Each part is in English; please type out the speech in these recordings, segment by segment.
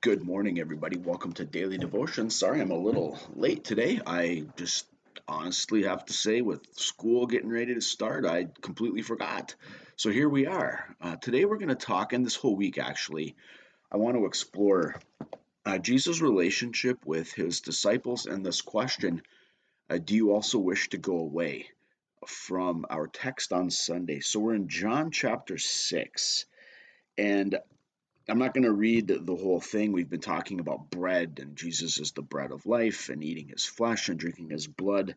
Good morning, everybody. Welcome to Daily Devotion. Sorry I'm a little late today. I just honestly have to say, with school getting ready to start, I completely forgot. So here we are. Today we're going to talk, and this whole week actually, I want to explore Jesus' relationship with his disciples and this question, do you also wish to go away? From our text on Sunday. So we're in John chapter 6. And I'm not going to read the whole thing. We've been talking about bread, and Jesus is the bread of life, and eating his flesh and drinking his blood,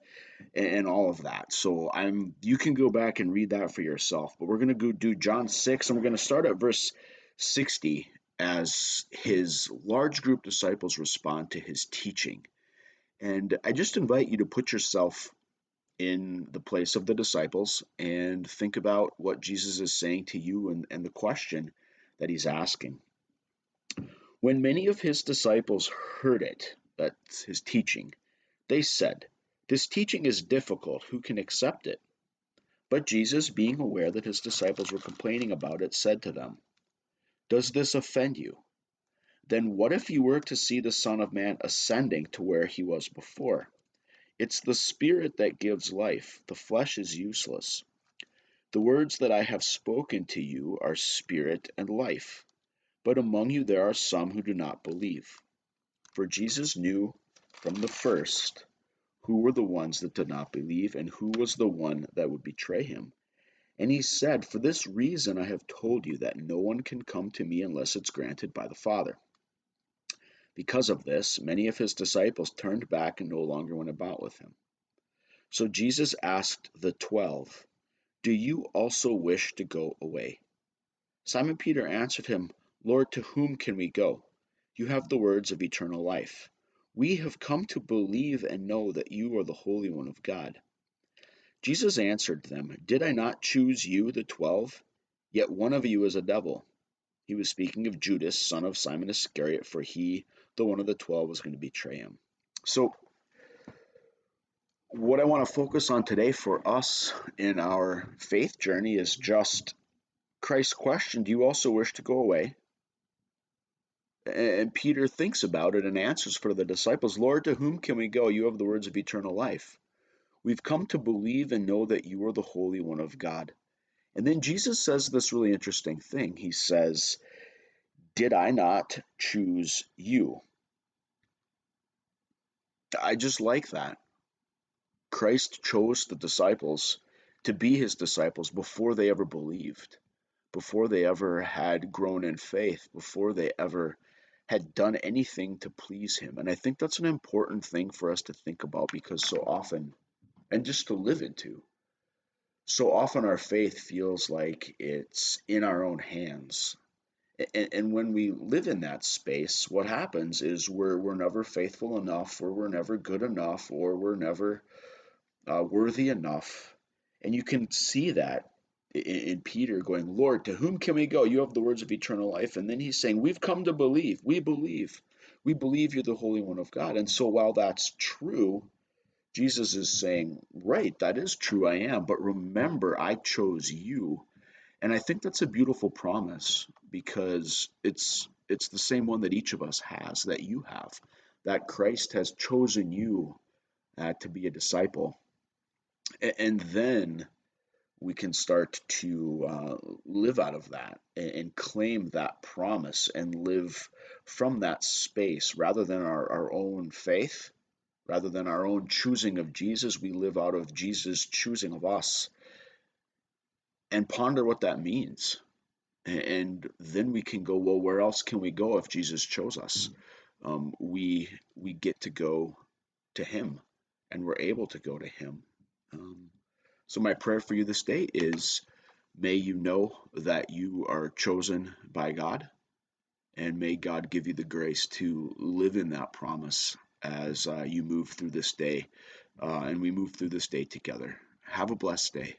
and all of that. So you can go back and read that for yourself. But we're going to go do John 6, and we're going to start at verse 60 as his large group disciples respond to his teaching. And I just invite you to put yourself in the place of the disciples and think about what Jesus is saying to you and the question that he's asking. When many of his disciples heard it, that's his teaching, they said, "This teaching is difficult. Who can accept it?" But Jesus, being aware that his disciples were complaining about it, said to them, "Does this offend you? Then what if you were to see the Son of Man ascending to where he was before? It's the Spirit that gives life. The flesh is useless. The words that I have spoken to you are spirit and life. But among you there are some who do not believe." For Jesus knew from the first who were the ones that did not believe and who was the one that would betray him. And he said, "For this reason I have told you that no one can come to me unless it's granted by the Father." Because of this, many of his disciples turned back and no longer went about with him. So Jesus asked the 12, "Do you also wish to go away?" Simon Peter answered him, "Lord, to whom can we go? You have the words of eternal life. We have come to believe and know that you are the Holy One of God." Jesus answered them, "Did I not choose you, the 12? Yet one of you is a devil." He was speaking of Judas, son of Simon Iscariot, for he, the one of the 12, was going to betray him. So, what I want to focus on today for us in our faith journey is just Christ's question, do you also wish to go away? And Peter thinks about it and answers for the disciples, "Lord, to whom can we go? You have the words of eternal life. We've come to believe and know that you are the Holy One of God." And then Jesus says this really interesting thing. He says, "Did I not choose you?" I just like that. Christ chose the disciples to be his disciples before they ever believed, before they ever had grown in faith, before they ever had done anything to please him. And I think that's an important thing for us to think about because so often, and just to live into, so often our faith feels like it's in our own hands. And when we live in that space, what happens is we're never faithful enough, or we're never good enough, or we're never worthy enough. And you can see that in Peter going, "Lord, to whom can we go? You have the words of eternal life." And then he's saying, "We've come to believe. We believe. We believe you're the Holy One of God." And so while that's true, Jesus is saying, right, that is true, I am. But remember, I chose you. And I think that's a beautiful promise because it's the same one that each of us has, that you have, that Christ has chosen you to be a disciple. And then we can start to live out of that and claim that promise and live from that space rather than our own faith, rather than our own choosing of Jesus. We live out of Jesus' choosing of us and ponder what that means. And then we can go, well, where else can we go if Jesus chose us? We get to go to him, and we're able to go to him. So my prayer for you this day is, may you know that you are chosen by God, and may God give you the grace to live in that promise as you move through this day, and we move through this day together. Have a blessed day.